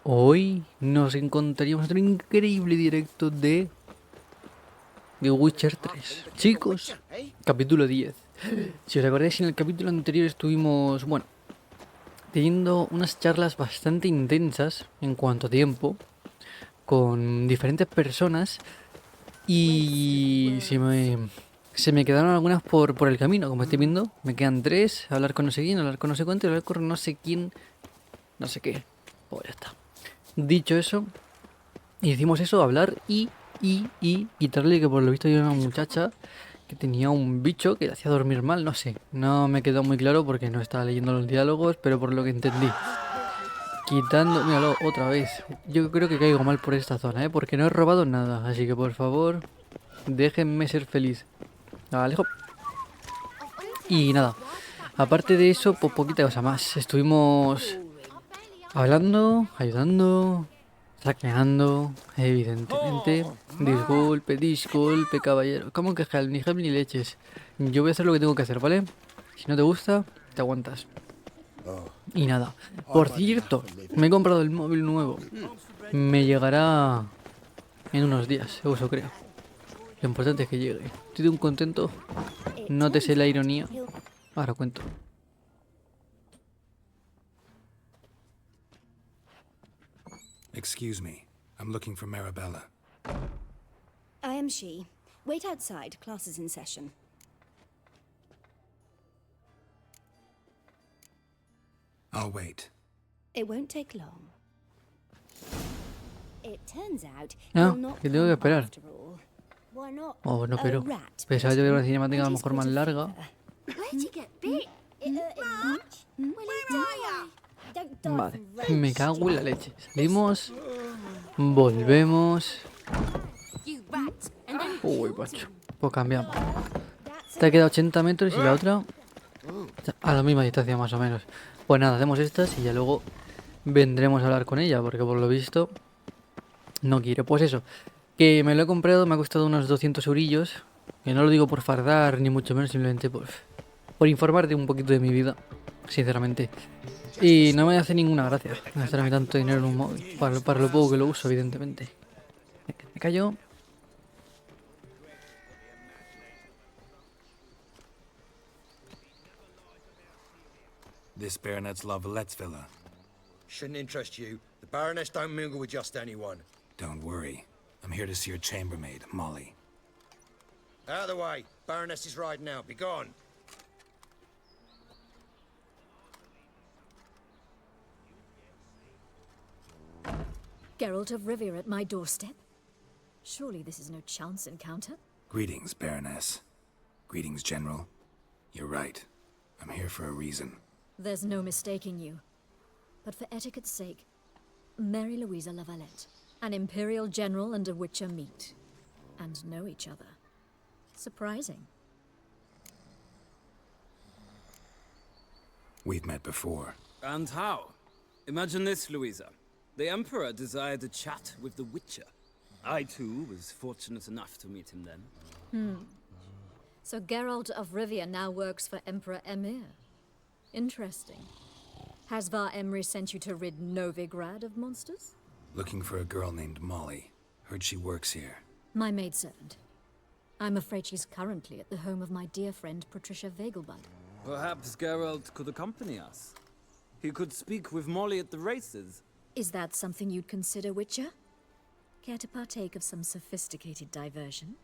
Hoy nos encontraríamos en un increíble directo de The Witcher 3. Chicos, capítulo 10. Si os acordáis, en el capítulo anterior estuvimos, bueno, teniendo unas charlas bastante intensas en cuanto a tiempo con diferentes personas y se me quedaron algunas por el camino, como estoy viendo. Me quedan tres: hablar con no sé quién, hablar con no sé cuánto y hablar con no sé quién, no sé qué. Pues ya está. Dicho eso, hicimos eso, hablar y quitarle que por lo visto había una muchacha que tenía un bicho que le hacía dormir mal, no sé. No me quedó muy claro porque no estaba leyendo los diálogos, pero por lo que entendí. Quitando, míralo, otra vez. Yo creo que caigo mal por esta zona, ¿eh? Porque no he robado nada, así que por favor, déjenme ser feliz. Alejo. Y nada, aparte de eso, pues poquita cosa más. Estuvimos hablando, ayudando, saqueando, evidentemente. Disculpe, caballero. ¿Cómo que gel? Ni gel ni leches. Yo voy a hacer lo que tengo que hacer, ¿vale? Si no te gusta, te aguantas. Y nada. Por cierto, me he comprado el móvil nuevo. Me llegará en unos días, eso creo. Lo importante es que llegue. Estoy un contento. Nótese la ironía. Ahora cuento. Excuse me. I'm looking for Marabella. I am she. Wait outside. Class is in session. I'll wait. It won't take long. It turns out Ah, you'll not que tengo que come esperar. after all. Why not? Oh, no, A pero rat pensaba yo que bit era him, una cinemática a and lo he's mejor caught más a larga. fever. Where'd you get bit? Much? Where are you? Don't die Vale, from me cago en la leche. Salimos, volvemos. You rat, and then Uy, killed macho. him. Pues cambiamos. That's Esta queda 80 metros y la otra a la misma distancia más o menos. Pues nada, hacemos estas y ya luego vendremos a hablar con ella, porque por lo visto no quiere. Pues eso, que me lo he comprado, me ha costado unos 200 eurillos. Que no lo digo por fardar, ni mucho menos, simplemente por informarte un poquito de mi vida, sinceramente. Y no me hace ninguna gracia gastarme tanto dinero en un móvil, para lo poco que lo uso, evidentemente. Me callo. This Baronet's Lavallette's villa. Shouldn't interest you. The Baroness don't mingle with just anyone. Don't worry. I'm here to see your chambermaid, Molly. Out of the way. Baroness is riding out. Be gone. Geralt of Rivia at my doorstep? Surely this is no chance encounter? Greetings, Baroness. Greetings, General. You're right. I'm here for a reason. There's no mistaking you. But for etiquette's sake, Mary Louisa Lavalette, an Imperial General and a Witcher meet. And know each other. Surprising. We've met before. And how? Imagine this, Louisa. The Emperor desired a chat with the Witcher. I, too, was fortunate enough to meet him then. So Geralt of Rivia now works for Emperor Emir. Interesting. Has Var Emry sent you to rid Novigrad of monsters? Looking for a girl named Molly. Heard she works here. My maidservant. I'm afraid she's currently at the home of my dear friend Patricia Vegelbud. Perhaps Geralt could accompany us. He could speak with Molly at the races. Is that something you'd consider, Witcher? Care to partake of some sophisticated diversion?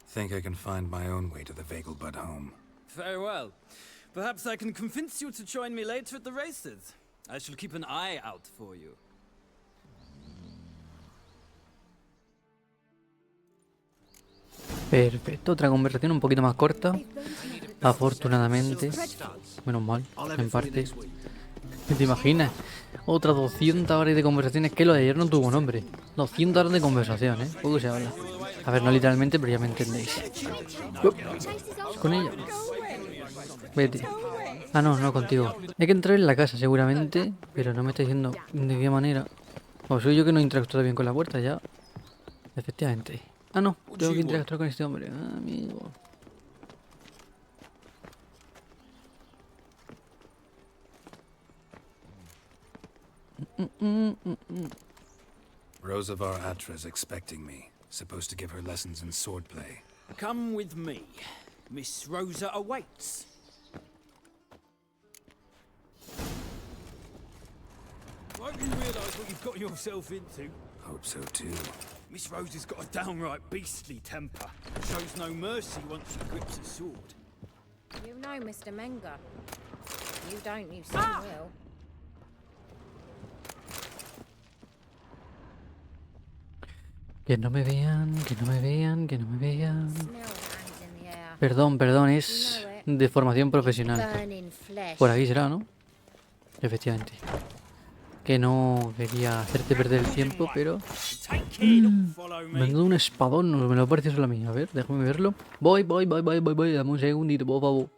Think I can find my own way to the Vegelbud home. Very well. Perhaps I can convince you to join me later at the races. I shall keep an eye out for you. Perfecto, otra conversación un poquito más corta. Afortunadamente. Menos mal, en parte. ¿Te imaginas? Otras 200 horas de conversaciones, que lo de ayer no tuvo nombre. 200 horas de conversación, ¿eh? Poco se habla. A ver, no literalmente, pero ya me entendéis. Con ella. Vete. Ah, no, no contigo. Hay que entrar en la casa seguramente, pero no me está diciendo de qué manera. O soy yo que no interactúo bien con la puerta ya. Efectivamente. Ah, no, tengo que interactuar con este hombre. Ah, amigo. Rosavar Atra's expecting me. Supposed to give her lessons in swordplay. Come with me. Miss Rosa awaits. Won't you realise what you've got yourself into? Hope so too. Miss Rosa's got a downright beastly temper. Shows no mercy once she grips a sword. You know, Mr. Menger. You don't, you soon will. Que no me vean, que no me vean, que no me vean. Smell the hands in the air. Perdón, es de formación profesional. Burning flesh. Por aquí será, ¿no? Efectivamente. Que no quería hacerte perder el tiempo, pero... Take care, don't follow Me han me. dado un espadón, no me lo parece solo a mí. A ver, déjame verlo. Voy. Dame un segundito, por favor.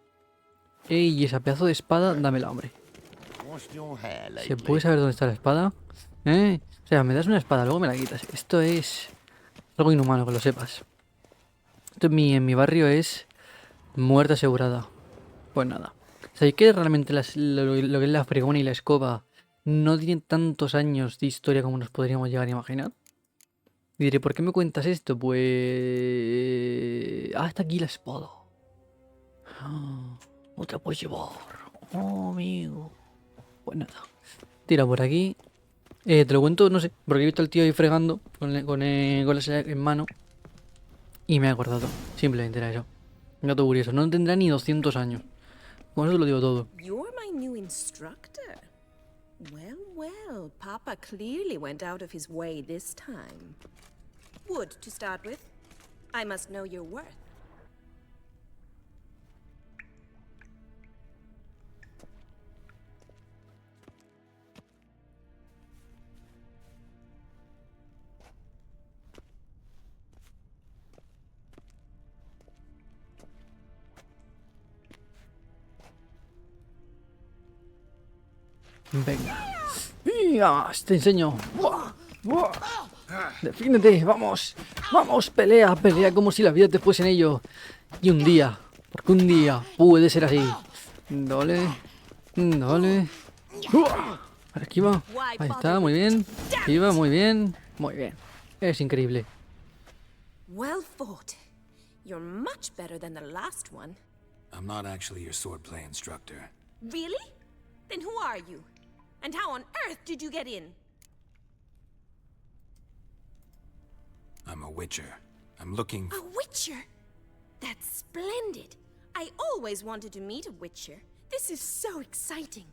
Ey, esa pedazo de espada, dámela, hombre. ¿Se puede saber dónde está la espada? O sea, me das una espada, luego me la quitas. Esto es algo inhumano, que lo sepas. Esto en mi barrio es muerte asegurada. Pues nada. ¿Sabéis que realmente lo que es la fregona y la escoba no tienen tantos años de historia como nos podríamos llegar a imaginar? Y diré, ¿por qué me cuentas esto? Pues... Ah, está aquí la espada. No te la puedes llevar. Oh, amigo. Pues nada. Tira por aquí. Te lo cuento, no sé, porque he visto al tío ahí fregando con la silla en mano. Y me he acordado. Simplemente era eso. Un dato curioso. No tendrá ni 200 años. Con eso te lo digo todo. You're my new instructor. Well, Papa clearly went out of his way this time. Wood, to start with. I must know your worth. Venga. ¡Ya! Te enseño. ¡Buah! ¡Buah! Defiéndete, vamos. Vamos, pelea como si la vida te fuese en ello. Y un día, porque un día puede ser así. Dale. ¡Uah! Vale, esquiva. Ahí está, muy bien. Esquiva, muy bien. Muy bien. Es increíble. Well fought. You're much better than the last one. I'm not actually your swordplay instructor. Really? Then who are you? And how on earth did you get in? I'm a witcher. I'm looking A witcher? That's splendid. I always wanted to meet a witcher. This is so exciting.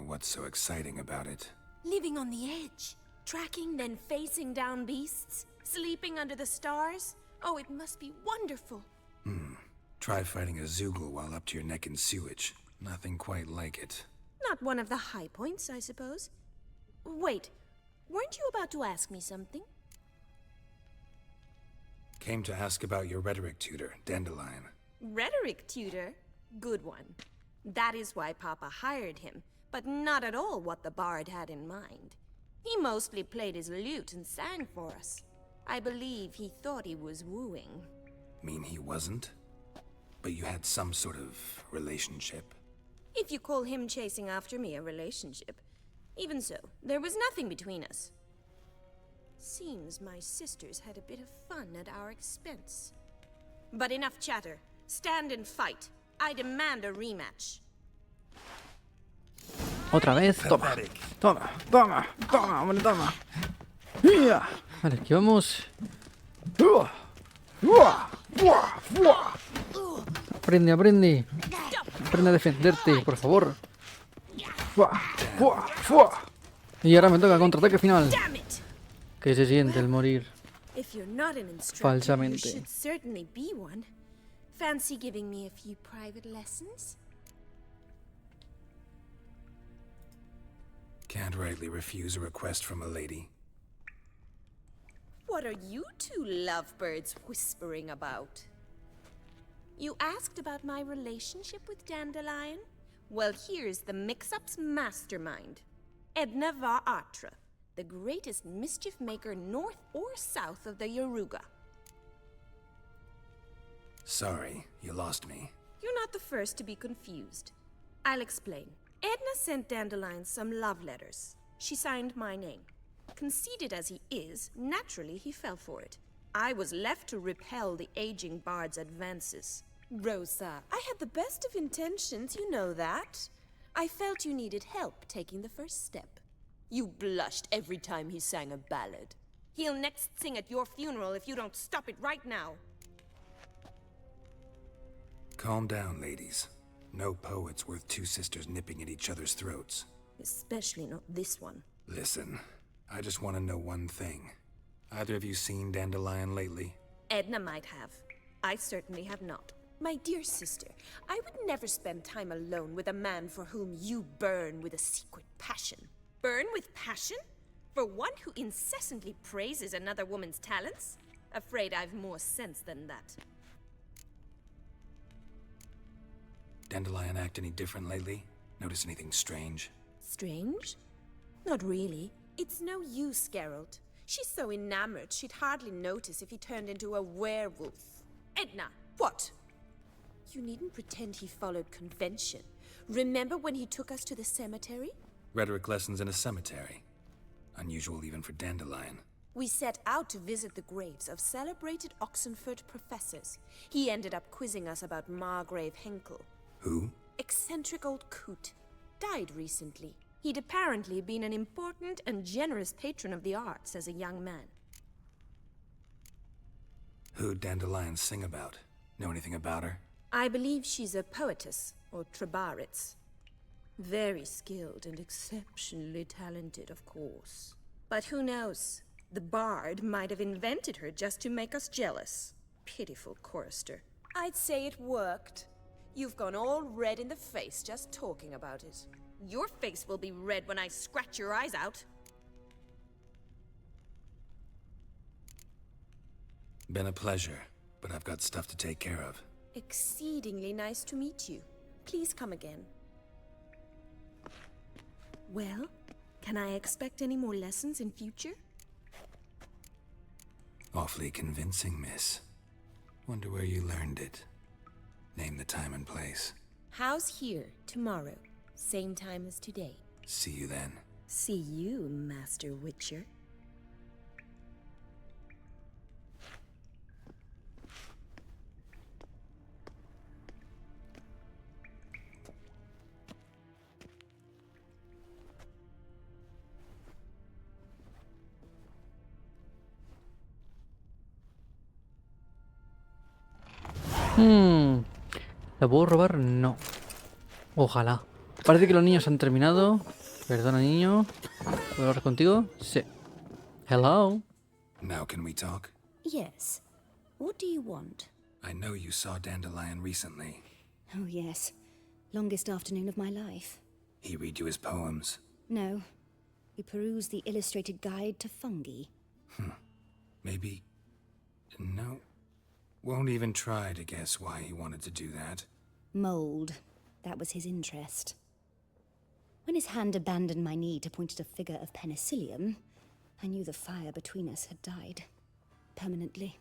what's so exciting about it? Living on the edge. Tracking, then facing down beasts. Sleeping under the stars. Oh, it must be wonderful. Try fighting a Zoogle while up to your neck in sewage. Nothing quite like it. Not one of the high points, I suppose. Wait, weren't you about to ask me something? Came to ask about your rhetoric tutor, Dandelion. Rhetoric tutor? Good one. That is why Papa hired him, but not at all what the bard had in mind. He mostly played his lute and sang for us. I believe he thought he was wooing. Mean he wasn't? But you had some sort of relationship? If you call him chasing after me a relationship. Even so, there was nothing between us. Seems my sisters had a bit of fun at our expense. But enough chatter. Stand and fight. I demand a rematch. Otra vez, toma. Toma, toma, toma, hombre, toma. ¡Ya! Vale, esquivamos. Aprende, aprende. Aprende a defenderte, por favor. Y ahora me toca contraataque final. Damn it! Que se siente el morir. If you're not an instructor, Falsamente. you should certainly be one. Fancy giving me a few private lessons? Can't rightly refuse a request from a lady. What are you two lovebirds whispering about? You asked about my relationship with Dandelion? Well, here's the mix-up's mastermind. Edna Va Atra, the greatest mischief maker north or south of the Yaruga. Sorry, you lost me. You're not the first to be confused. I'll explain. Edna sent Dandelion some love letters. She signed my name. Conceited as he is, naturally he fell for it. I was left to repel the aging bard's advances. Rosa, I had the best of intentions, you know that. I felt you needed help taking the first step. You blushed every time he sang a ballad. He'll next sing at your funeral if you don't stop it right now. Calm down, ladies. No poet's worth two sisters nipping at each other's throats. Especially not this one. Listen, I just want to know one thing. Either of you seen Dandelion lately? Edna might have. I certainly have not. My dear sister, I would never spend time alone with a man for whom you burn with a secret passion. Burn with passion? For one who incessantly praises another woman's talents? Afraid I've more sense than that. Dandelion act any different lately? Notice anything strange? Strange? Not really. It's no use, Geralt. She's so enamored she'd hardly notice if he turned into a werewolf. Edna, what? You needn't pretend he followed convention. Remember when he took us to the cemetery? Rhetoric lessons in a cemetery. Unusual even for Dandelion. We set out to visit the graves of celebrated Oxenford professors. He ended up quizzing us about Margrave Henkel. Who? Eccentric old coot. Died recently. He'd apparently been an important and generous patron of the arts as a young man. Who'd Dandelion sing about? Know anything about her? I believe she's a poetess, or trabaritz. Very skilled and exceptionally talented, of course. But who knows? The bard might have invented her just to make us jealous. Pitiful chorister. I'd say it worked. You've gone all red in the face just talking about it. Your face will be red when I scratch your eyes out. Been a pleasure, but I've got stuff to take care of. Exceedingly nice to meet you. Please come again. Well, can I expect any more lessons in future? Awfully convincing, miss. Wonder where you learned it. Name the time and place. How's here, tomorrow? Same time as today. See you then. See you, Master Witcher. ¿La puedo robar? No. Ojalá. Parece que los niños han terminado. Perdona, niño. ¿Puedo hablar contigo? Sí. Hello. Now can we talk? Yes. What do you want? I know you saw Dandelion recently. Oh, yes. Longest afternoon of my life. He read you his poems. No. He perused the illustrated guide to fungi. Maybe... No. Won't even try to guess why he wanted to do that. Mold. That was his interest. When his hand abandoned my knee to point at a figure of penicillium, I knew the fire between us had died. Permanently.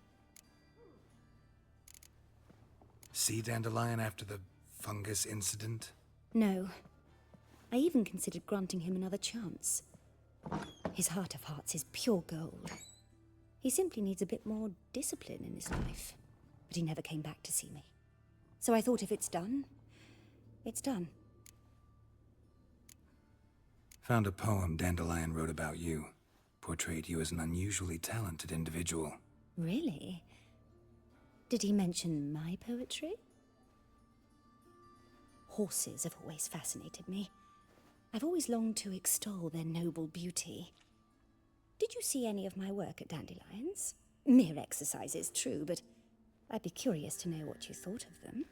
See Dandelion after the fungus incident? No. I even considered granting him another chance. His heart of hearts is pure gold. He simply needs a bit more discipline in his life. But he never came back to see me. So I thought if it's done, it's done. Found a poem Dandelion wrote about you. Portrayed you as an unusually talented individual. Really? Did he mention my poetry? Horses have always fascinated me. I've always longed to extol their noble beauty. Did you see any of my work at Dandelion's? Mere exercises, true, but I'd be curious to know what you thought of them.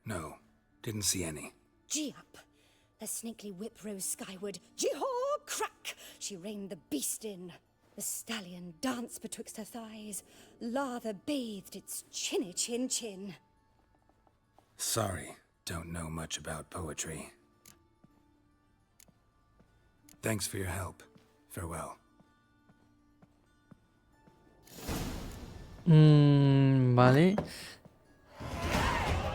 No. Didn't see any. Gee up! The snakely whip rose skyward. Gee-haw! Crack! She reined the beast in. The stallion danced betwixt her thighs. Lather bathed its chinny chin. Sorry, don't know much about poetry. Thanks for your help. Farewell. Vale.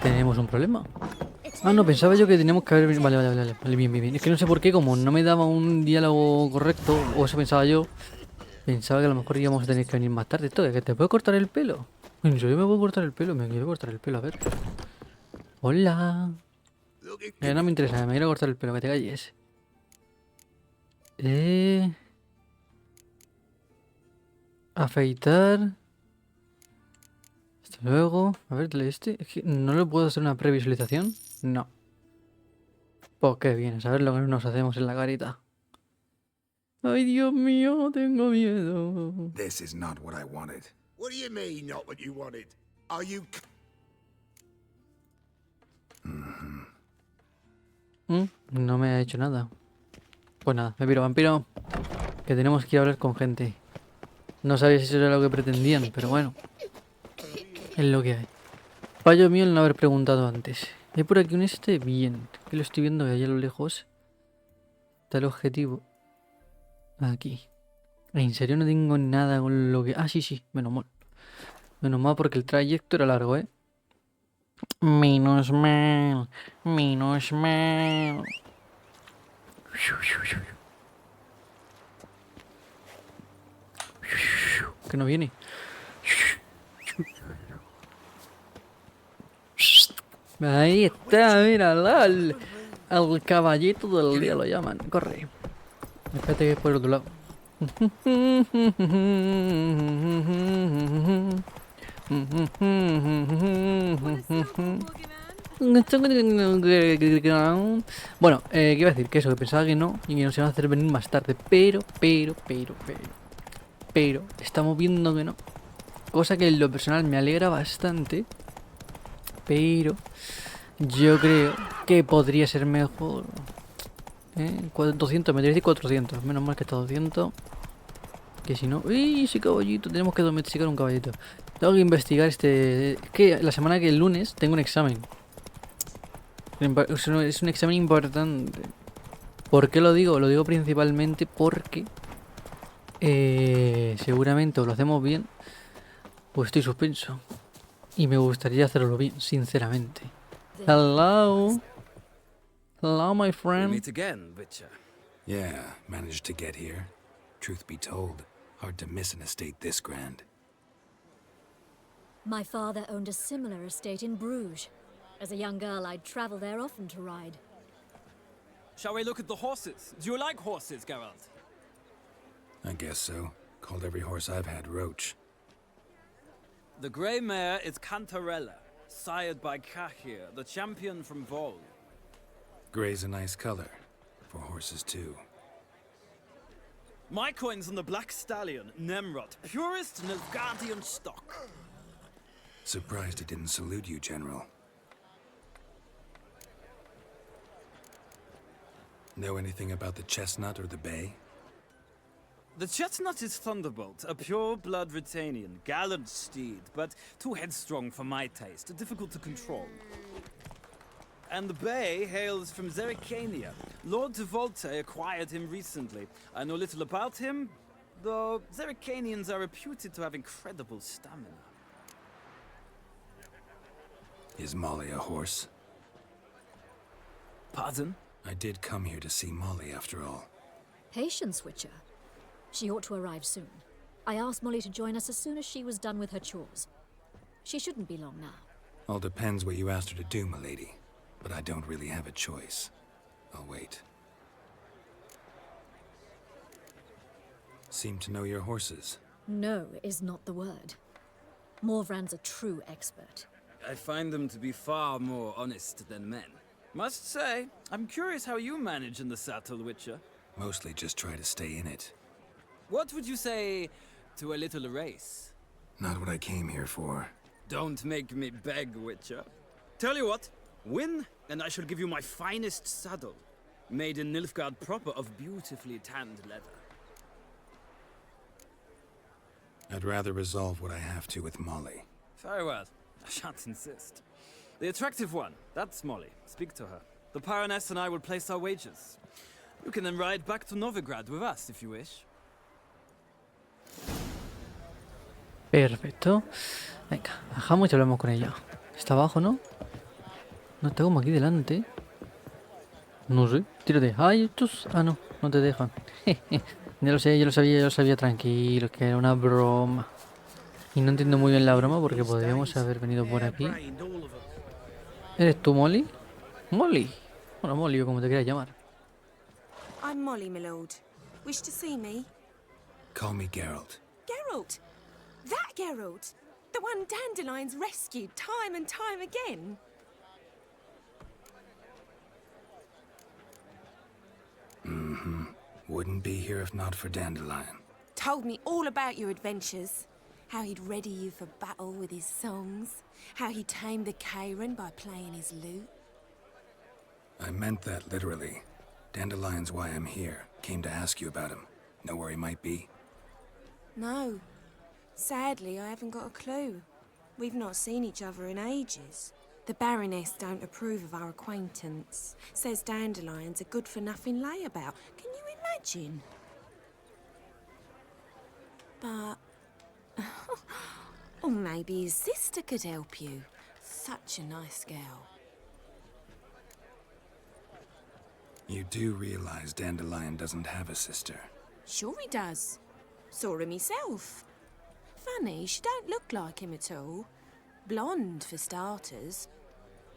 Tenemos un problema. Ah, no, pensaba yo que teníamos que haber... Vale, vale, vale, vale, bien, bien, bien. Es que no sé por qué, como no me daba un diálogo correcto, o eso pensaba yo, pensaba que a lo mejor íbamos a tener que venir más tarde. Todo, que te puedo cortar el pelo. ¿En serio me puedo cortar el pelo? Me quiero cortar el pelo, a ver. Hola. No me interesa, me quiero cortar el pelo, que te calles. Afeitar. Hasta luego. A ver, dale este. Es que no le puedo hacer una previsualización. No. Pues qué bien, a saber lo que nos hacemos en la carita. Ay, Dios mío, tengo miedo. This is not what I wanted. What do you mean, not what you wanted? Are you... No me ha hecho nada. Pues nada, me piro vampiro. Que tenemos que ir a hablar con gente. No sabía si eso era lo que pretendían, pero bueno. Es lo que hay. Fallo mío el no haber preguntado antes. ¿Hay por aquí un este? Bien. Que lo estoy viendo que allá a lo lejos está el objetivo. Aquí. En serio no tengo nada con lo que... Ah, sí, sí. Menos mal. Menos mal porque el trayecto era largo, ¿eh? Menos mal. Menos mal. Que no viene. Ahí está, míralo. El caballito del día lo llaman. Corre. Espérate que es por el otro lado. Bueno, ¿qué iba a decir? Que eso, que pensaba que no y que nos iban a hacer venir más tarde. Pero estamos viendo que no. Cosa que en lo personal me alegra bastante. Pero yo creo que podría ser mejor. 200, me diría 400. Menos mal que está 200. Que si no... ¡Uy! Ese caballito. Tenemos que domesticar un caballito. Tengo que investigar este... Es que la semana que el lunes tengo un examen. Es un examen importante. ¿Por qué lo digo? Lo digo principalmente porque... seguramente o lo hacemos bien o estoy suspenso. Y me gustaría hacerlo bien, sinceramente. Hello. Hello, my We friend. meet again, Witcher. Yeah, managed to get here. Truth be told, hard to miss an estate this grand. My father owned a similar estate in Bruges. As a young girl, I'd travel there often to ride. Shall we look at the horses? Do you like horses, Geralt? I guess so. Called every horse I've had Roach. The grey mare is Cantarella, sired by Cahir, the champion from Vol. Gray's a nice color. For horses, too. My coin's on the black stallion, Nemrod, purest Nilfgaardian stock. Surprised he didn't salute you, General. Know anything about the chestnut or the bay? The chestnut is Thunderbolt, a pure-blood Britannian, gallant steed, but too headstrong for my taste, difficult to control. And the bay hails from Zericania. Lord de Volte acquired him recently. I know little about him, though Zericanians are reputed to have incredible stamina. Is Molly a horse? Pardon? I did come here to see Molly, after all. Patience, Witcher. She ought to arrive soon. I asked Molly to join us as soon as she was done with her chores. She shouldn't be long now. All depends what you asked her to do, milady. But I don't really have a choice. I'll wait. Seem to know your horses. No is not the word. Morvran's a true expert. I find them to be far more honest than men. Must say, I'm curious how you manage in the saddle, Witcher. Mostly just try to stay in it. What would you say to a little race? Not what I came here for. Don't make me beg, Witcher. Tell you what, win, and I shall give you my finest saddle. Made in Nilfgaard proper of beautifully tanned leather. I'd rather resolve what I have to with Molly. Very well. I shan't insist. The attractive one, that's Molly. Speak to her. The Baroness and I will place our wagers. You can then ride back to Novigrad with us if you wish. Perfecto. Venga, bajamos y hablamos con ella. Está abajo, ¿no? No está como aquí delante. No sé, tírate. Ay, estos. Ah, no, no te dejan. Ya lo sé, ya lo sabía, tranquilo, que era una broma. Y no entiendo muy bien la broma porque podríamos haber venido por aquí. ¿Eres tú, Molly? Molly. Bueno, Molly o como te quieras llamar. I'm Molly, my lord. Wish to see me? Call me Geralt. Geralt! That Geralt! The one Dandelion's rescued time and time again! Wouldn't be here if not for Dandelion. Told me all about your adventures. How he'd ready you for battle with his songs. How he tamed the Karen by playing his lute. I meant that literally. Dandelion's why I'm here. Came to ask you about him. Know where he might be? No. Sadly, I haven't got a clue. We've not seen each other in ages. The Baroness don't approve of our acquaintance. Says Dandelion's a good-for-nothing layabout. Can you imagine? But... or maybe his sister could help you. Such a nice girl. You do realize Dandelion doesn't have a sister. Sure he does. Saw him myself. Funny, she don't look like him at all. Blonde, for starters.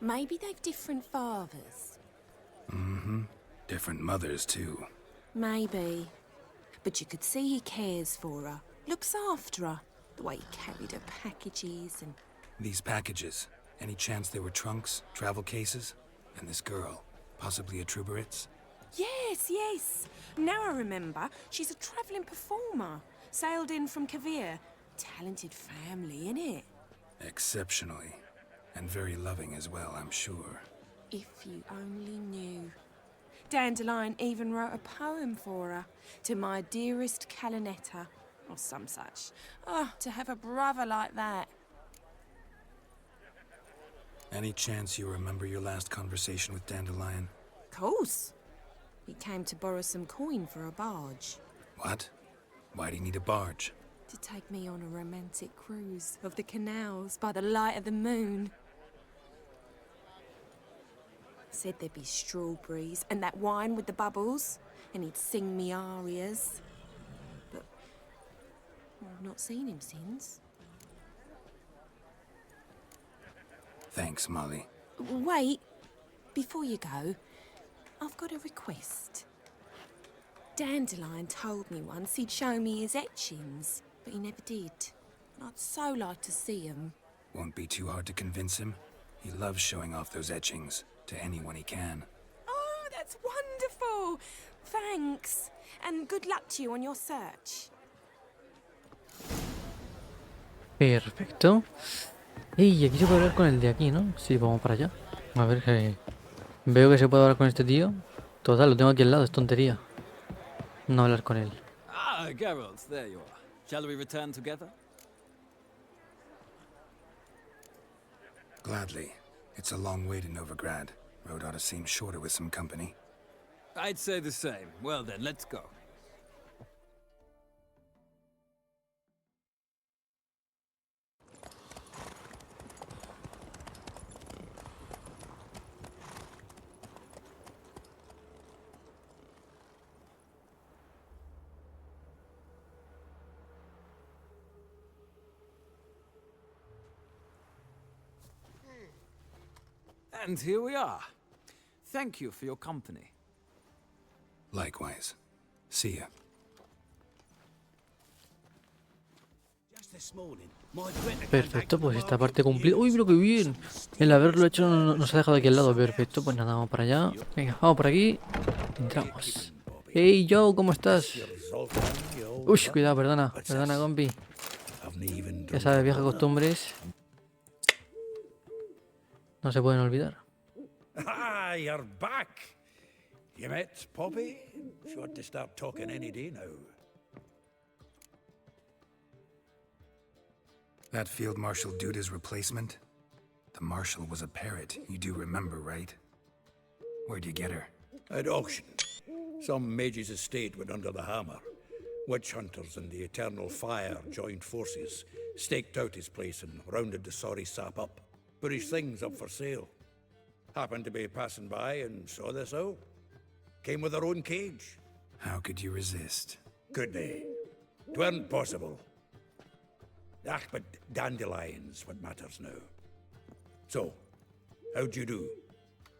Maybe they've different fathers. Different mothers, too. Maybe. But you could see he cares for her. Looks after her. The way he carried her packages and... These packages, any chance they were trunks, travel cases? And this girl, possibly a Truberitz? Yes, yes. Now I remember, she's a travelling performer. Sailed in from Kavir. Talented family, innit? Exceptionally. And very loving as well, I'm sure. If you only knew. Dandelion even wrote a poem for her. To my dearest Calinetta. Or some such. Oh, to have a brother like that. Any chance you remember your last conversation with Dandelion? Course. He came to borrow some coin for a barge. What? Why do you need a barge? To take me on a romantic cruise of the canals by the light of the moon. Said there'd be strawberries and that wine with the bubbles, and he'd sing me arias. But I've not seen him since. Thanks, Molly. Wait, before you go, I've got a request. Dandelion told me once he'd show me his etchings, but he never did. I'd so like to see them. Won't be too hard to convince him. He loves showing off those etchings to anyone he can. Oh, that's wonderful! Thanks, and good luck to you on your search. Perfecto. Y aquí se puede hablar con el de aquí, ¿no? Sí, vamos para allá. A ver, veo que se puede hablar con este tío. Total, lo tengo aquí al lado, es tontería. No hablar con él. Ah, Geralt, there you are. Shall we return together? Gladly. It's a long way to Novigrad. Road ought to seem shorter with some company. I'd say the same. Well then, let's go. And here we are. Thank you for your company. Likewise. See ya. Perfecto, pues esta parte cumplida. ¡Uy, pero qué bien! El haberlo hecho nos ha dejado aquí al lado. Perfecto, pues nada, vamos para allá. Venga, vamos por aquí. Entramos. Hey, Joe, ¿cómo estás? Uy, cuidado, perdona. Perdona, compi. Ya sabes, viejas costumbres. No se pueden olvidar. Ah, you're back. You met Poppy? She ought to start talking any day now. That Field Marshal Duda's replacement? The Marshal was a parrot, you do remember, right? Where'd you get her? At auction. Some mage's estate went under the hammer. Witch hunters and the Eternal Fire joined forces, staked out his place and rounded the sorry sap up. Put his things up for sale. Happened to be passing by and saw this out. Came with their own cage. How could you resist? Could they? 'Tweren't possible. Ah, but dandelions what matters now. So, how'd you do?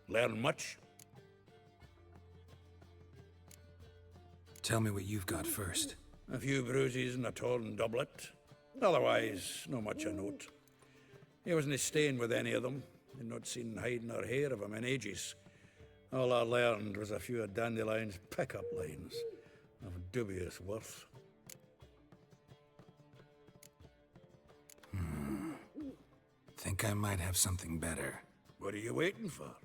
Learn much? Tell me what you've got first. A few bruises and a torn doublet. Otherwise, no much a note. He wasn't staying with any of them, and not seen hide nor hair of him in ages. All I learned was a few of Dandelion's pickup lines of dubious worth. Think I might have something better. What are you waiting for?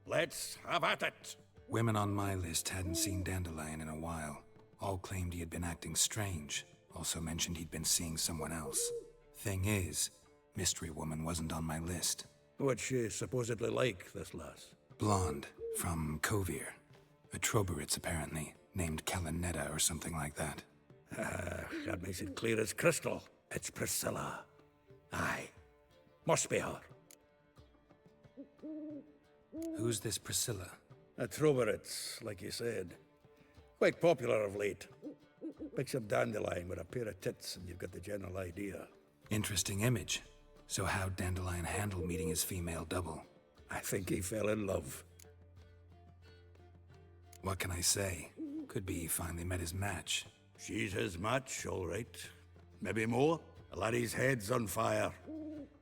Let's have at it! Women on my list hadn't seen Dandelion in a while. All claimed he had been acting strange. Also mentioned he'd been seeing someone else. Thing is, Mystery Woman wasn't on my list. What's she supposedly like, this lass? Blonde, from Kovir. A Troberitz, apparently, named Kalanetta or something like that. That makes it clear as crystal. It's Priscilla. Aye. Must be her. Who's this Priscilla? A Troberitz, like you said. Quite popular of late. Picture Dandelion with a pair of tits and you've got the general idea. Interesting image. So how'd Dandelion handle meeting his female double? I think he fell in love. What can I say? Could be he finally met his match. She's his match, all right. Maybe more. The laddie's head's on fire.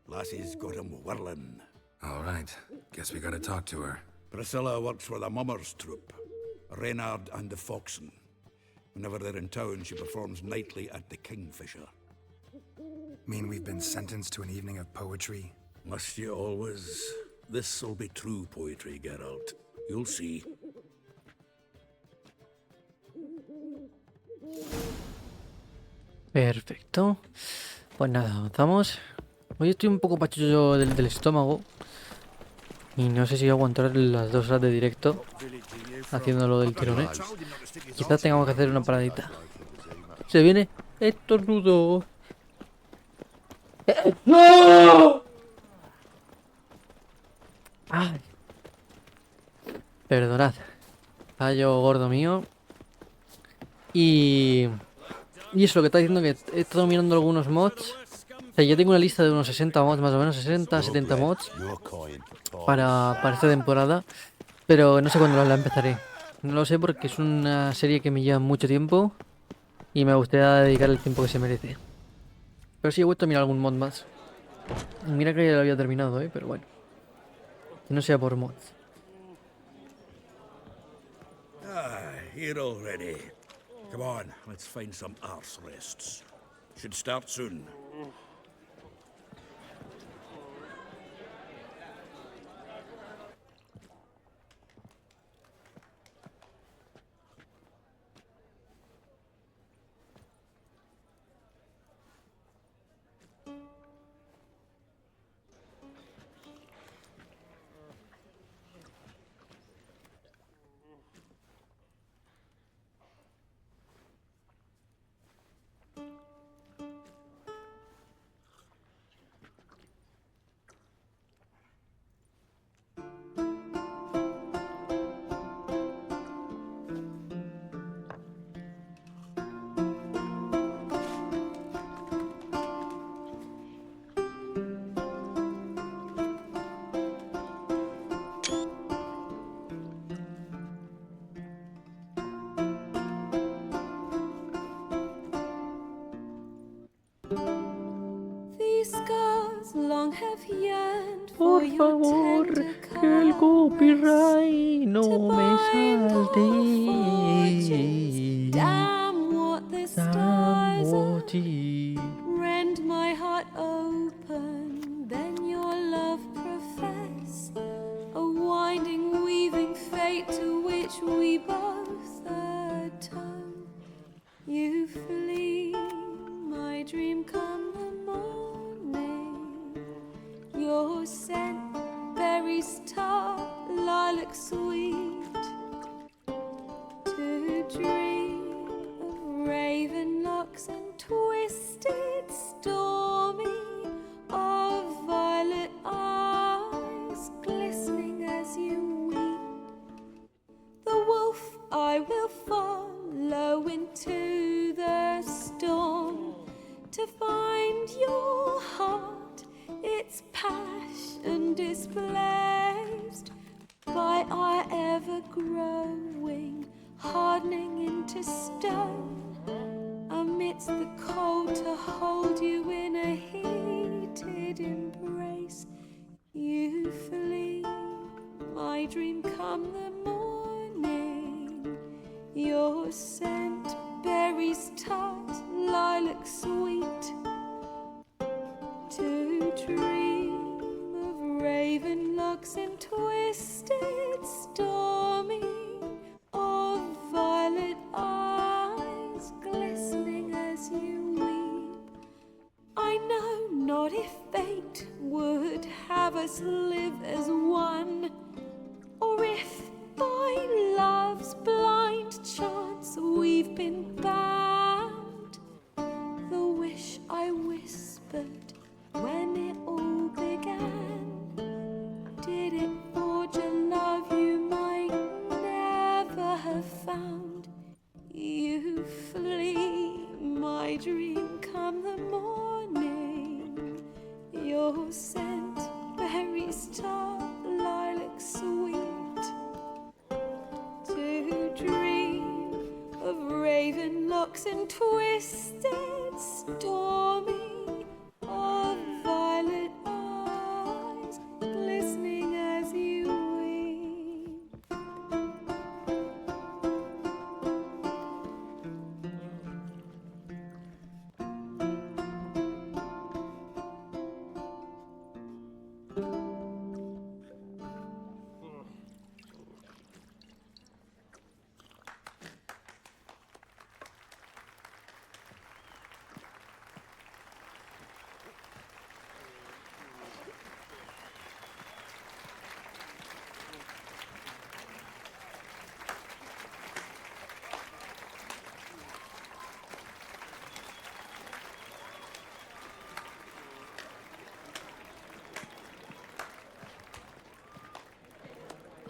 Lassie's got him whirling. All right. Guess we gotta talk to her. Priscilla works for the Mummers troupe. Reynard and the Foxen. Whenever they're in town, she performs nightly at the Kingfisher. Mean we've been sentenced to an evening of poetry? Must you always? This'll be true poetry, Geralt. You'll see. Perfecto. Pues nada, avanzamos. Hoy estoy un poco pachucho del estómago. Y no sé si voy a aguantar las 2 horas de directo haciéndolo del tirón, ¿eh? Quizás tengamos que hacer una paradita. Se viene estornudo. ¡No! Ay. Perdonad. Fallo gordo mío. Y eso, lo que está diciendo, que he estado mirando algunos mods. O sea, yo tengo una lista de unos 60 mods, más o menos, 60, 70 mods para esta temporada. Pero no sé cuándo la empezaré. No lo sé porque es una serie que me lleva mucho tiempo y me gustaría dedicar el tiempo que se merece. Pero sí he vuelto a mirar algún mod más. Y mira que ya lo había terminado, pero bueno. Que no sea por mods. Here already. Come on, let's find some arse rests. Should start soon. Por favor, que el copyright no me salte. Damn what it. Rend my heart open, then your love profess, a winding, weaving fate to which we both atone. You flee, my dream come the morning, your scent, berries tart, lilac sweet, to dream of raven locks and twisted, stormy find your heart, its passion displaced by our ever-growing, hardening into stone, amidst the cold to hold you in a heated embrace. You flee, my dream come the morning, your scent berries tart, lilac sweet, to dream of raven locks and twisted stormy, of violet eyes glistening as you weep. I know not if fate would have us live as one, or if by love's blind chance we've been bound. The wish I whispered when it all began, did it forge a love you might never have found? You flee, my dream come the morning, your scent berries tart, lilac sweet, to dream of raven locks and twisted stormy, of violet eyes glistening as you weep.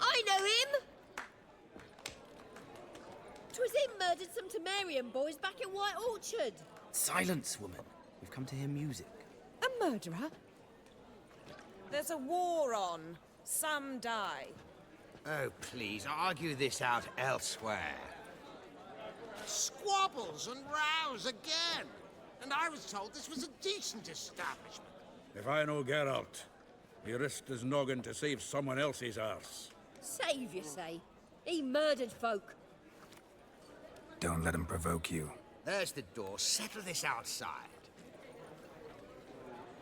I know him! 'Twas him murdered some Temerian boys back in White Orchard. Silence, woman. We've come to hear music. A murderer? There's a war on. Some die. Oh, please, argue this out elsewhere. Squabbles and rows again. And I was told this was a decent establishment. If I know Geralt, he risked his noggin to save someone else's arse. Save, you say? He murdered folk. Don't let him provoke you. There's the door. Settle this outside.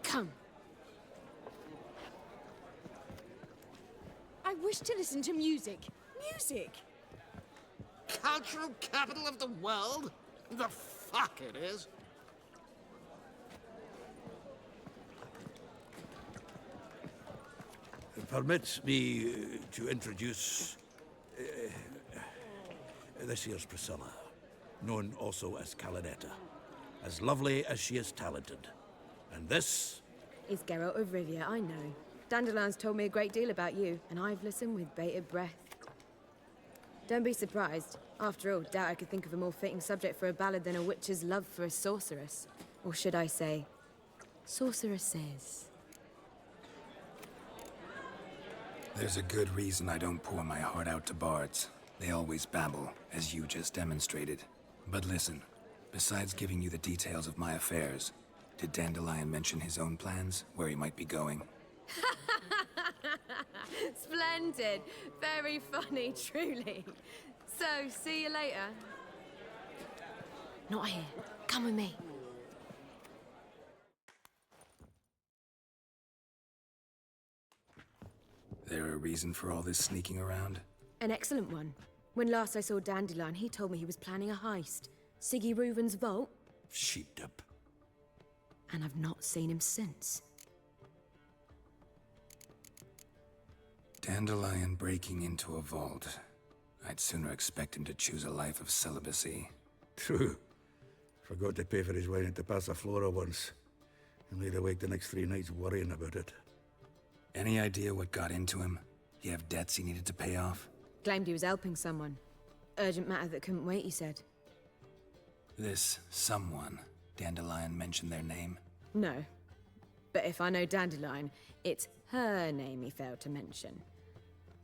Come. I wish to listen to music. Music! Cultural capital of the world? The fuck it is. Permit me to introduce this here's Priscilla, known also as Calinetta, as lovely as she is talented. And this is Geralt of Rivia, I know. Dandelion's told me a great deal about you, and I've listened with bated breath. Don't be surprised. After all, doubt I could think of a more fitting subject for a ballad than a witch's love for a sorceress. Or should I say, sorceresses. There's a good reason I don't pour my heart out to bards. They always babble, as you just demonstrated. But listen, besides giving you the details of my affairs, did Dandelion mention his own plans, where he might be going? Splendid. Very funny, truly. So, see you later. Not here. Come with me. There a reason for all this sneaking around? An excellent one. When last I saw Dandelion, he told me he was planning a heist. Siggy Reuven's vault. sheepdip. And I've not seen him since. Dandelion breaking into a vault. I'd sooner expect him to choose a life of celibacy. True. Forgot to pay for his wine at the Passaflora once. And laid awake the next 3 nights worrying about it. Any idea what got into him? He have debts he needed to pay off? Claimed he was helping someone. Urgent matter that couldn't wait, he said. This someone, Dandelion mentioned their name? No. But if I know Dandelion, it's her name he failed to mention.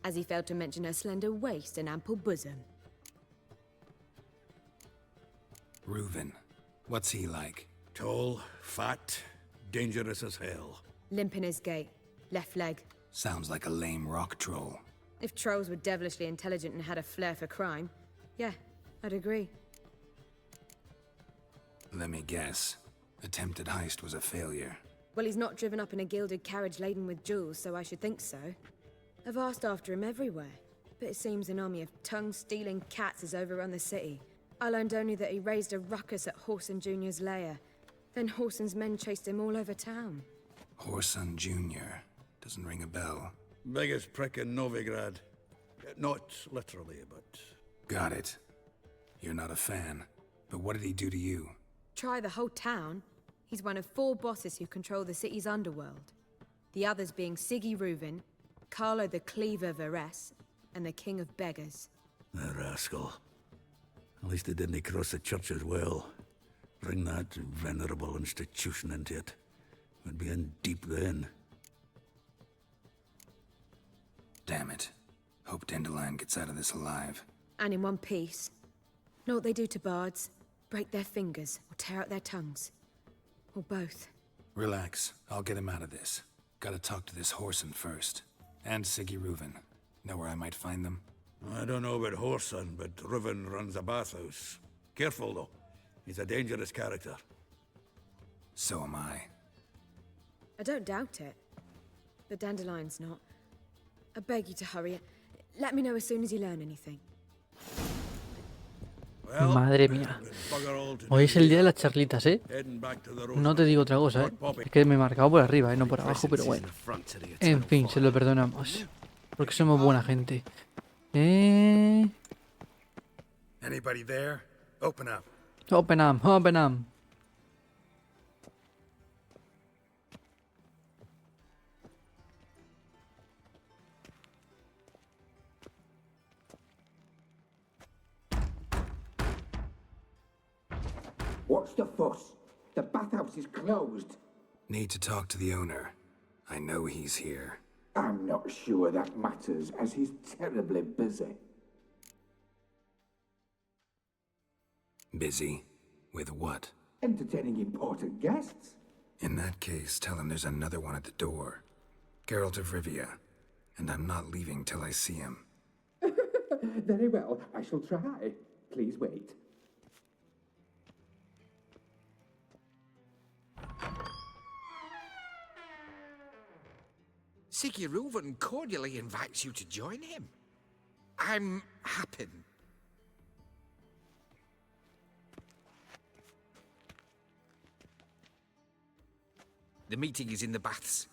As he failed to mention her slender waist and ample bosom. Reuven. What's he like? Tall, fat, dangerous as hell. Limp in his gait. Left leg. Sounds like a lame rock troll. If trolls were devilishly intelligent and had a flair for crime, yeah, I'd agree. Let me guess. Attempted heist was a failure. Well, he's not driven up in a gilded carriage laden with jewels, so I should think so. I've asked after him everywhere, but it seems an army of tongue-stealing cats has overrun the city. I learned only that he raised a ruckus at Whoreson Jr.'s lair. Then Whoreson's men chased him all over town. Whoreson Jr. Doesn't ring a bell. Biggest prick in Novigrad. Not literally, but... Got it. You're not a fan. But what did he do to you? Try the whole town. He's one of 4 bosses who control the city's underworld. The others being Siggy Reuven, Carlo the Cleaver Varese, and the King of Beggars. The rascal. At least they didn't cross the church as well. Bring that venerable institution into it. We'd be in deep then. Damn it. Hope Dandelion gets out of this alive. And in one piece. Know what they do to bards? Break their fingers, or tear out their tongues. Or both. Relax. I'll get him out of this. Gotta talk to this Whoreson first. And Siggy Reuven. Know where I might find them? I don't know about Whoreson, but Reuven runs a bathhouse. Careful, though. He's a dangerous character. So am I. I don't doubt it. But Dandelion's not. I beg you to hurry. Let me know as soon as you learn anything. Madre mía. Hoy es el día de las charlitas, ¿eh? No te digo otra cosa, ¿eh? Es que me he marcado por arriba, ¿eh? No por abajo, pero bueno. En fin, se lo perdonamos. Porque somos buena gente. Anybody there? Open up. Open up, open up. What's the fuss? The bathhouse is closed. Need to talk to the owner. I know he's here. I'm not sure that matters, as he's terribly busy. Busy? With what? Entertaining important guests. In that case, tell him there's another one at the door. Geralt of Rivia. And I'm not leaving till I see him. Very well, I shall try. Please wait. Siggy Reuven cordially invites you to join him. I'm happy. The meeting is in the baths.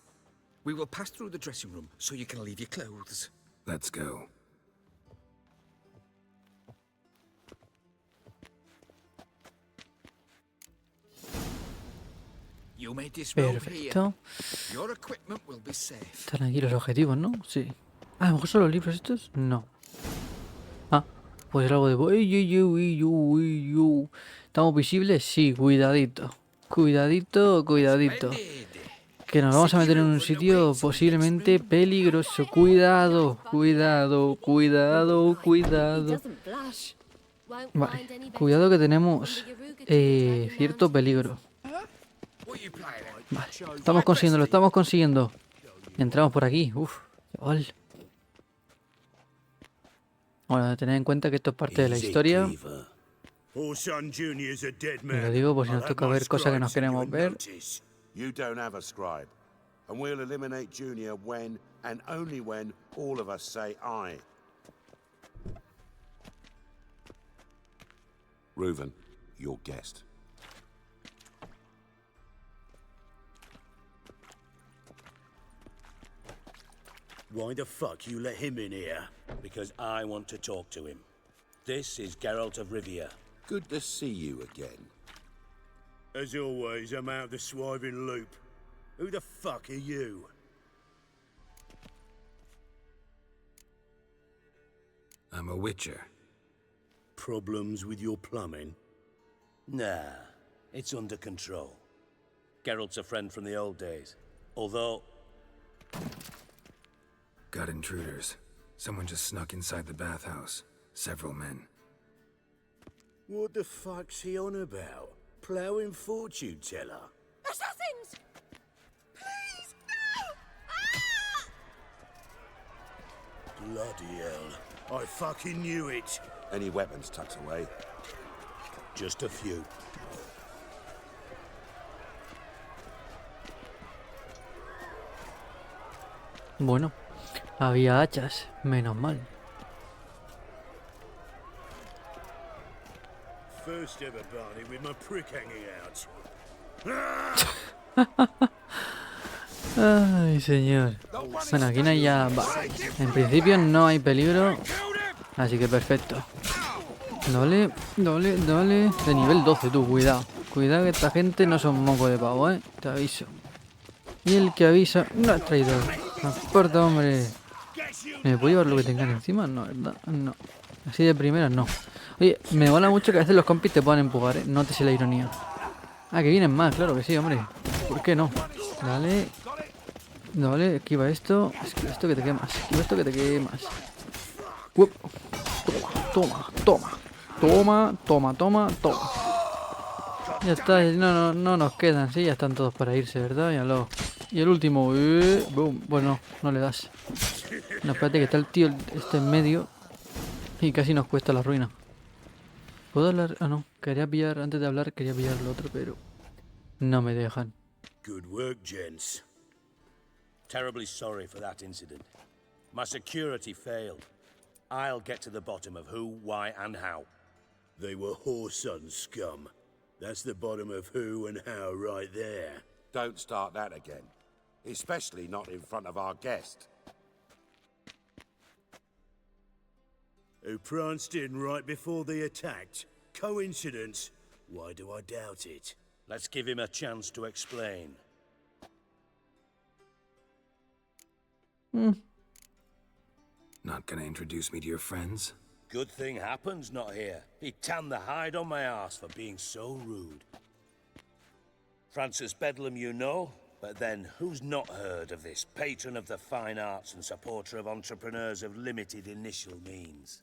We will pass through the dressing room so you can leave your clothes. Let's go. You may disrobe here. Perfecto. Your equipment will be safe. Están aquí los objetivos, ¿no? Sí. Ah, a lo mejor son los libros estos. No. Ah, pues algo de... ¿Estamos visibles? Sí, cuidadito. Cuidadito, cuidadito. Que nos vamos a meter en un sitio posiblemente peligroso. Cuidado, cuidado, cuidado, cuidado. Vale, cuidado que tenemos cierto peligro. Vale, estamos consiguiendo, lo estamos consiguiendo. Entramos por aquí. Uf, chaval. Bueno, tened en cuenta que esto es parte de la historia. Me lo digo por si nos toca ver cosas que nos queremos ver. You don't have a scribe, and we'll eliminate Junior when, and only when, all of us say aye. Reuven, your guest. Why the fuck you let him in here? Because I want to talk to him. This is Geralt of Rivia. Good to see you again. As always, I'm out the swiving loop. Who the fuck are you? I'm a witcher. Problems with your plumbing? Nah, it's under control. Geralt's a friend from the old days. Although... Got intruders. Someone just snuck inside the bathhouse. Several men. What the fuck's he on about? Ploughing fortune teller? Assassins! Please, no! Bloody hell. I fucking knew it. Any weapons tucked away? Just a few. Bueno, había hachas, menos mal. First ever Barney with my prick hanging out. Ay, señor. Bueno, aquí no hay ya... Va. En principio no hay peligro. Así que perfecto. Dale, dale, dale. De nivel 12, tú, cuidado. Cuidado que esta gente no son moco de pavo, te aviso. Y el que avisa no es traidor. No importa, hombre. ¿Me puedo llevar lo que tengan encima? No, ¿verdad? No. Así de primera, no. Oye, me mola mucho que a veces los compis te puedan empujar, Nótese la ironía. Ah, que vienen más, claro que sí, hombre. ¿Por qué no? Dale. Dale, esquiva esto. Esquiva esto que te quemas. Esquiva esto que te quemas. Uop. Toma, toma. Toma, toma, toma, toma. Ya está, no nos quedan, sí, ya están todos para irse, ¿verdad? Míralo. Y el último, boom. Bueno, no le das. No, espérate que está el tío este en medio. Y casi nos cuesta la ruina. ¿Puedo hablar? Ah, no. Quería pillar, antes de hablar, quería pillar lo otro, pero no me dejan. Good work, gents. Terribly sorry for that incident. My security failed. I'll get to the bottom of who, why, and how. They were whoreson scum. That's the bottom of who and how right there. Don't start that again. Especially not in front of our guest. Who pranced in right before they attacked. Coincidence? Why do I doubt it? Let's give him a chance to explain. Not gonna introduce me to your friends? Good thing Happen's not here. He tanned the hide on my ass for being so rude. Francis Bedlam you know, but then who's not heard of this patron of the fine arts and supporter of entrepreneurs of limited initial means?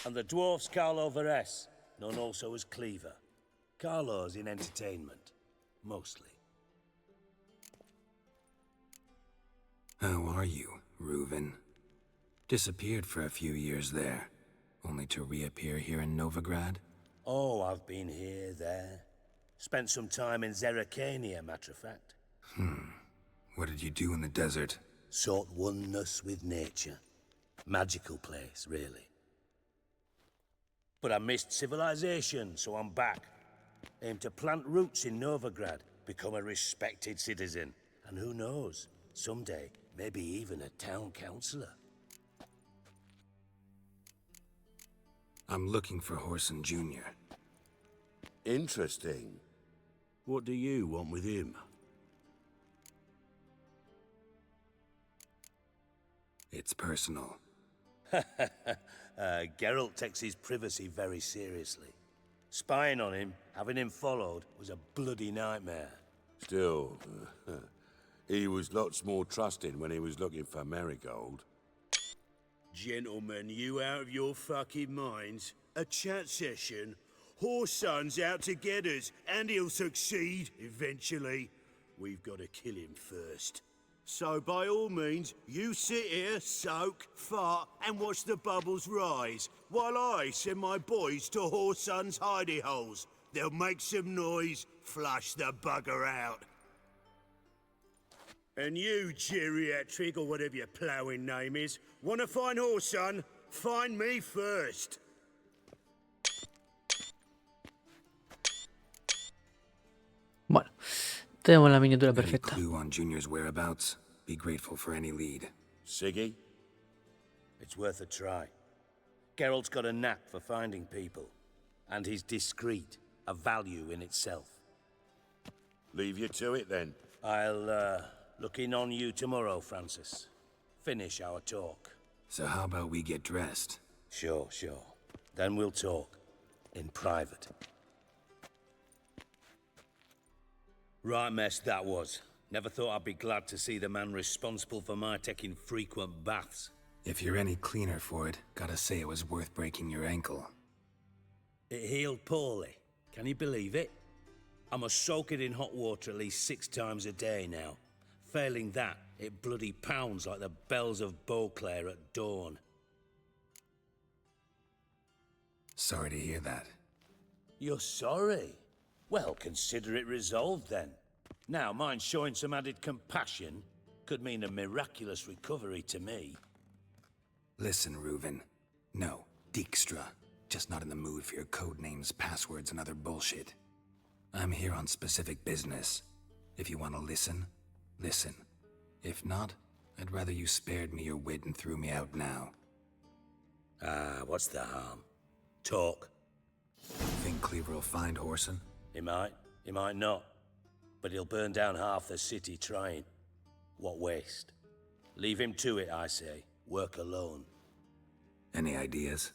And the dwarf's Carlo Veres, known also as Cleaver. Carlo's in entertainment, mostly. How are you, Reuven? Disappeared for a few years there, only to reappear here in Novigrad? Oh, I've been here, there. Spent some time in Zerrikania, matter of fact. What did you do in the desert? Sought oneness with nature. Magical place, really. But I missed civilization, so I'm back. Aim to plant roots in Novigrad, become a respected citizen. And who knows, someday, maybe even a town councillor. I'm looking for Whoreson Jr. Interesting. What do you want with him? It's personal. Geralt takes his privacy very seriously. Spying on him, having him followed, was a bloody nightmare. Still, he was lots more trusting when he was looking for Marigold. Gentlemen, you out of your fucking minds? A chat session? Whoreson's out to get us, and he'll succeed, eventually. We've got to kill him first. So by all means, you sit here, soak, fart, and watch the bubbles rise, while I send my boys to Whoreson's hidey holes. They'll make some noise, flush the bugger out. And you, geriatric, or whatever your ploughing name is, wanna find Whoreson? Find me first. Bueno, tenemos la miniatura Any perfecta. clue on Junior's whereabouts? Be grateful for any lead. Siggy? It's worth a try. Geralt's got a knack for finding people. And he's discreet, a value in itself. Leave you to it, then. I'll, look in on you tomorrow, Francis. Finish our talk. So how about we get dressed? Sure. Then we'll talk. In private. Right mess that was. Never thought I'd be glad to see the man responsible for my taking frequent baths. If you're any cleaner for it, gotta say it was worth breaking your ankle. It healed poorly. Can you believe it? I must soak it in hot water at least 6 times a day now. Failing that, it bloody pounds like the bells of Beauclair at dawn. Sorry to hear that. You're sorry? Well, consider it resolved then. Now, mind showing some added compassion could mean a miraculous recovery to me. Listen, Reuven. No, Dijkstra. Just not in the mood for your code names, passwords, and other bullshit. I'm here on specific business. If you want to listen, listen. If not, I'd rather you spared me your wit and threw me out now. What's the harm? Talk. Think Cleaver will find Whoreson? He might not. But he'll burn down half the city trying. What waste? Leave him to it, I say. Work alone. Any ideas?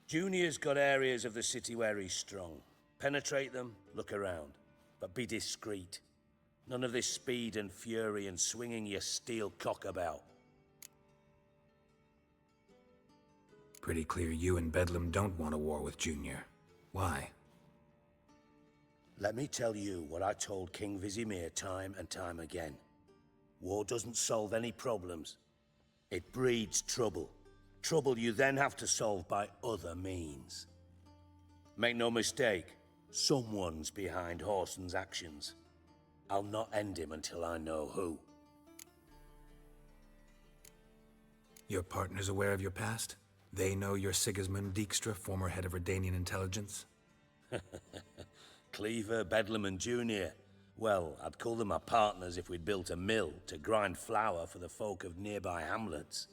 Junior's got areas of the city where he's strong. Penetrate them, look around. But be discreet. None of this speed and fury and swinging your steel cock about. Pretty clear you and Bedlam don't want a war with Junior. Why? Let me tell you what I told King Vizimir time and time again. War doesn't solve any problems. It breeds trouble. Trouble you then have to solve by other means. Make no mistake, someone's behind Whoreson's actions. I'll not end him until I know who. Your partner's aware of your past? They know you're Sigismund Dijkstra, former head of Redanian intelligence? Cleaver, Bedlam, and Junior. Well, I'd call them my partners if we'd built a mill to grind flour for the folk of nearby hamlets.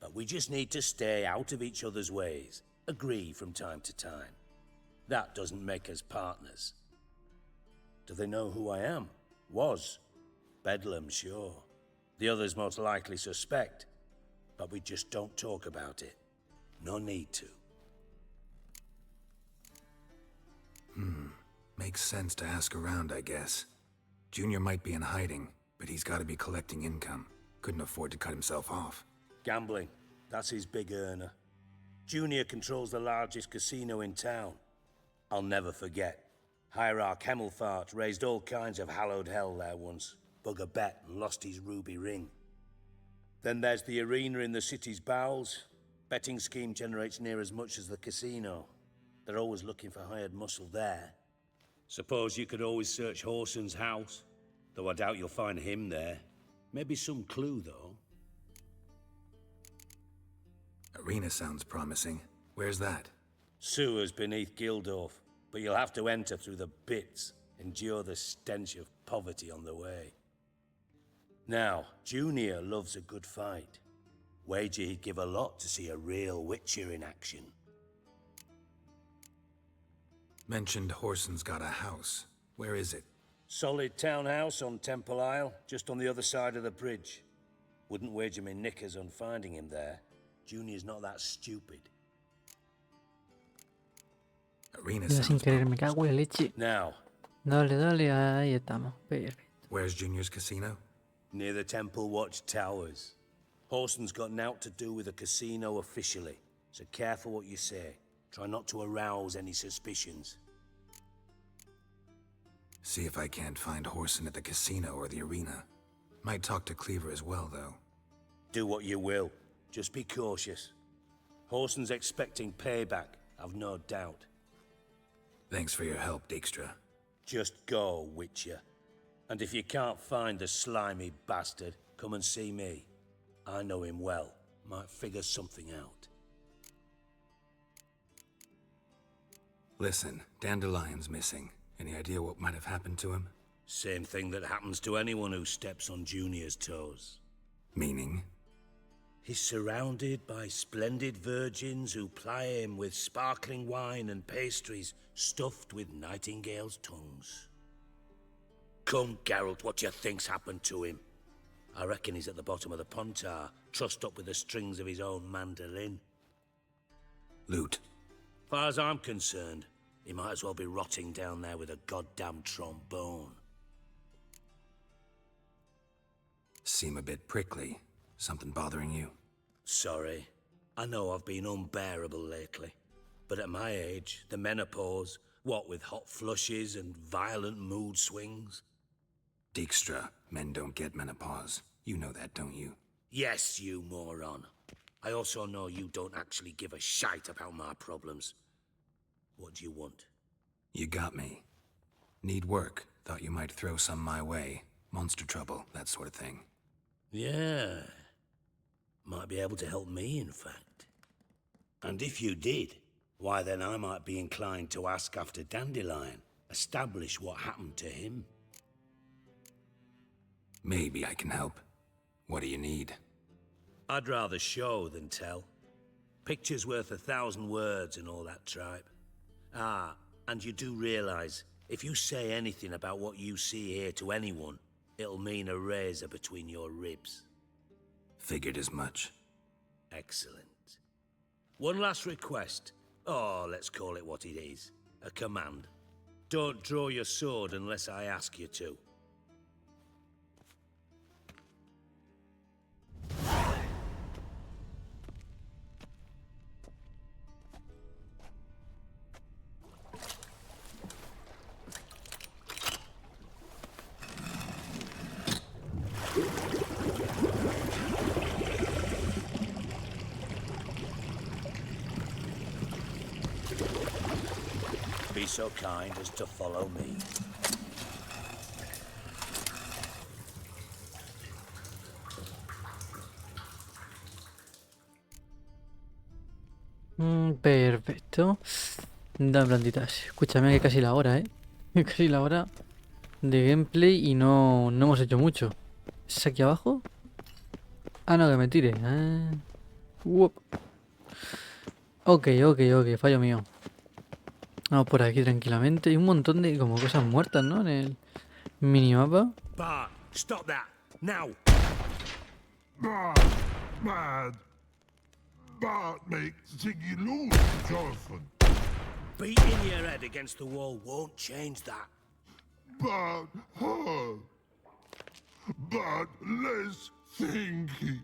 But we just need to stay out of each other's ways, agree from time to time. That doesn't make us partners. Do they know who I am? Was. Bedlam, sure. The others most likely suspect. But we just don't talk about it. No need to. Makes sense to ask around, I guess. Junior might be in hiding, but he's gotta be collecting income. Couldn't afford to cut himself off. Gambling. That's his big earner. Junior controls the largest casino in town. I'll never forget. Hierarch Hemmelfart raised all kinds of hallowed hell there once. Bug a bet and lost his ruby ring. Then there's the arena in the city's bowels. Betting scheme generates near as much as the casino. They're always looking for hired muscle there. Suppose you could always search Whoreson's house, though I doubt you'll find him there. Maybe some clue, though. Arena sounds promising. Where's that? Sewers beneath Gildorf, but you'll have to enter through the bits, endure the stench of poverty on the way. Now, Junior loves a good fight. Wager he'd give a lot to see a real Witcher in action. Mentioned Whoreson's got a house. Where is it? Solid townhouse on Temple Isle, just on the other side of the bridge. Wouldn't wager me knickers on finding him there. Junior's not that stupid. Arena Ya sin sounds querer, me cago en la leche. Now. Dale, dale, ahí estamos. Perfecto. Where's Junior's casino? Near the Temple Watch Towers. Whoreson's got naught to do with the casino officially, so careful what you say. Try not to arouse any suspicions. See if I can't find Whoreson at the casino or the arena. Might talk to Cleaver as well, though. Do what you will. Just be cautious. Whoreson's expecting payback, I've no doubt. Thanks for your help, Dijkstra. Just go, Witcher. And if you can't find the slimy bastard, come and see me. I know him well. Might figure something out. Listen, Dandelion's missing. Any idea what might have happened to him? Same thing that happens to anyone who steps on Junior's toes. Meaning? He's surrounded by splendid virgins who ply him with sparkling wine and pastries stuffed with nightingales' tongues. Come, Geralt, what do you think's happened to him? I reckon he's at the bottom of the Pontar, trussed up with the strings of his own mandolin. Loot. Far as I'm concerned, He might as well be rotting down there with a goddamn trombone. Seem a bit prickly. Something bothering you? Sorry. I know I've been unbearable lately. But at my age, the menopause, what with hot flushes and violent mood swings. Dijkstra, men don't get menopause. You know that, don't you? Yes, you moron. I also know you don't actually give a shite about my problems. What do you want? You got me. Need work. Thought you might throw some my way. Monster trouble, that sort of thing. Yeah. Might be able to help me, in fact. And if you did, why then I might be inclined to ask after Dandelion. Establish what happened to him. Maybe I can help. What do you need? I'd rather show than tell. Picture's worth 1,000 words and all that tripe. Ah, and you do realize, if you say anything about what you see here to anyone, it'll mean a razor between your ribs. Figured as much. Excellent. One last request. Oh, let's call it what it is. A command. Don't draw your sword unless I ask you to. Be so kind as to follow me. Perfecto. Dame plantitas. Escúchame que casi la hora, ¿eh? Casi la hora de gameplay y no hemos hecho mucho. ¿Es aquí abajo? Ah, no, que me tire. Ah. Uop. Ok, fallo mío. Vamos por aquí tranquilamente. Hay un montón de como cosas muertas, ¿no? En el minimapa. Bart, stop that! Now! Bart, mad. Bart makes Ziggy lose, Jonathan. Beating your head against the wall won't change that. Bart, hurt. Bart, less thinky.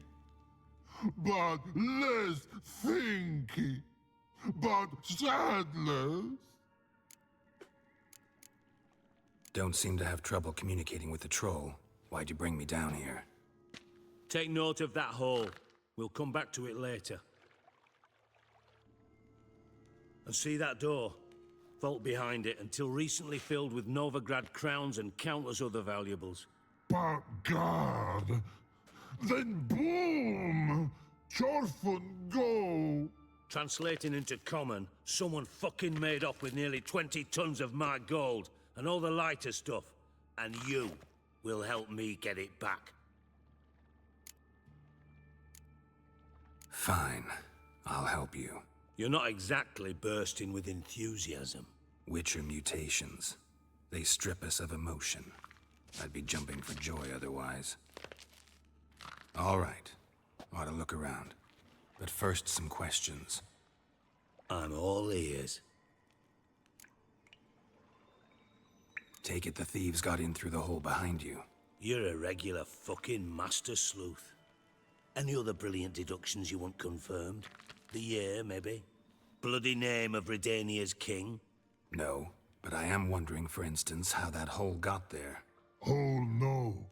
Bart, less thinky. Bart, sadless. Don't seem to have trouble communicating with the troll. Why'd you bring me down here? Take note of that hole. We'll come back to it later. And see that door? Vault behind it, until recently filled with Novigrad crowns and countless other valuables. But God, then boom! Chorfun go! Translating into common, someone fucking made off with nearly 20 tons of my gold and all the lighter stuff. And you will help me get it back. Fine. I'll help you. You're not exactly bursting with enthusiasm. Witcher mutations. They strip us of emotion. I'd be jumping for joy otherwise. All right. Ought to look around. But first, some questions. I'm all ears. Take it the thieves got in through the hole behind you. You're a regular fucking master sleuth. Any other brilliant deductions you want confirmed? The year, maybe? Bloody name of Redania's king? No, but I am wondering, for instance, how that hole got there. Hole no.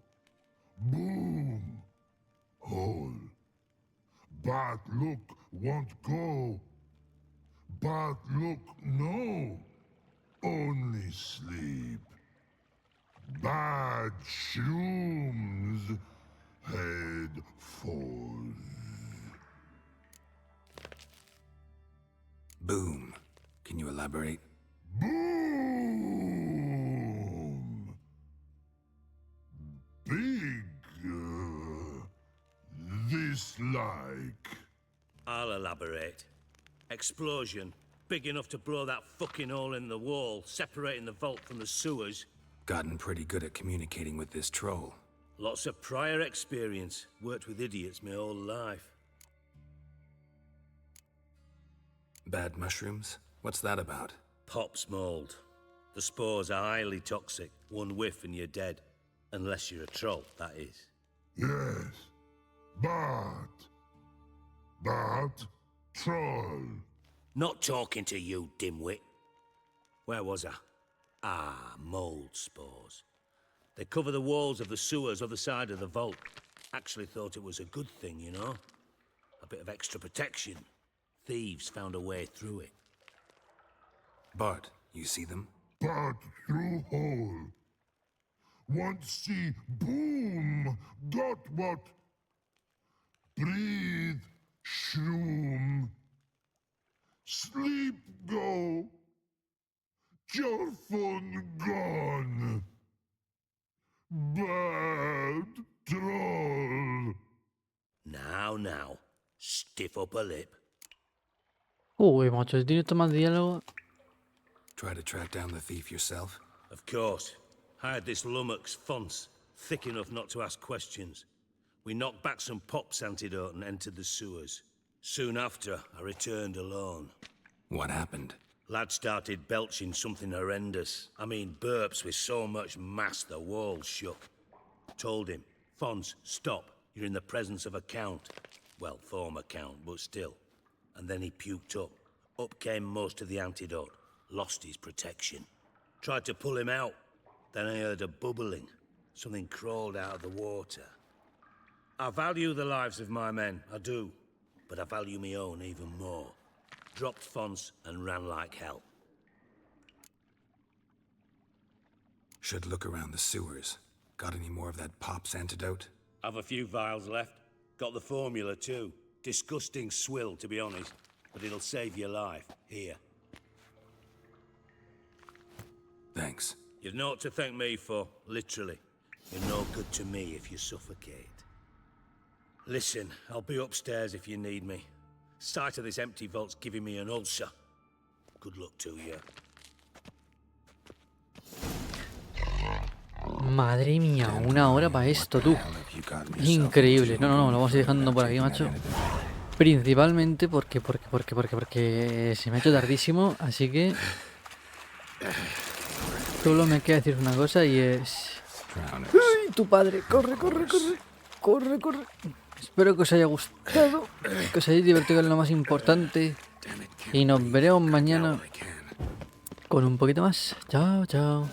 Boom. Hole. But look, won't go. But look, no. Only sleep. Bad shrooms. Head falls. Boom. Can you elaborate? Boom. Big. This like. I'll elaborate. Explosion. Big enough to blow that fucking hole in the wall, separating the vault from the sewers. Gotten pretty good at communicating with this troll. Lots of prior experience. Worked with idiots my whole life. Bad mushrooms? What's that about? Pop's mold. The spores are highly toxic. One whiff and you're dead. Unless you're a troll, that is. Yes. But troll. Not talking to you, dimwit. Where was I? Ah, mold spores. They cover the walls of the sewers other side of the vault. Actually thought it was a good thing, you know? A bit of extra protection. Thieves found a way through it. Bart, you see them? But through hole. Want see boom. Got what? Breathe. Shroom. Sleep go. Your phone gone. Bad troll. Now. Stiff upper lip. Uy, macho, tiene esto más diálogo. Try to track down the thief yourself? Of course. Hired this lummox, Fonce, thick enough not to ask questions. We knocked back some Pop's antidote and entered the sewers. Soon after, I returned alone. What happened? Lad started belching something horrendous. I mean, burps with so much mass the walls shook. Told him, Fonce, stop. You're in the presence of a count. Well, former count, but still. And then he puked up. Up came most of the antidote. Lost his protection. Tried to pull him out. Then I heard a bubbling. Something crawled out of the water. I value the lives of my men, I do. But I value my own even more. Dropped Fonce and ran like hell. Should look around the sewers. Got any more of that Pop's antidote? Have a few vials left. Got the formula too. Disgusting swill, to be honest. But it'll save your life. Here. Thanks. You've naught to thank me for, literally. You're no good to me if you suffocate. Listen, I'll be upstairs if you need me. Sight of this empty vault's giving me an ulcer. Good luck to you. Madre mía, 1 hora para esto, tú. Increíble. No, lo vamos a ir dejando por aquí, macho. Principalmente porque se me ha hecho tardísimo, así que solo me queda decir una cosa y es... ¡Ay, tu padre! ¡Corre! Espero que os haya gustado, que os hayáis divertido, en lo más importante. Y nos veremos mañana con un poquito más. Chao.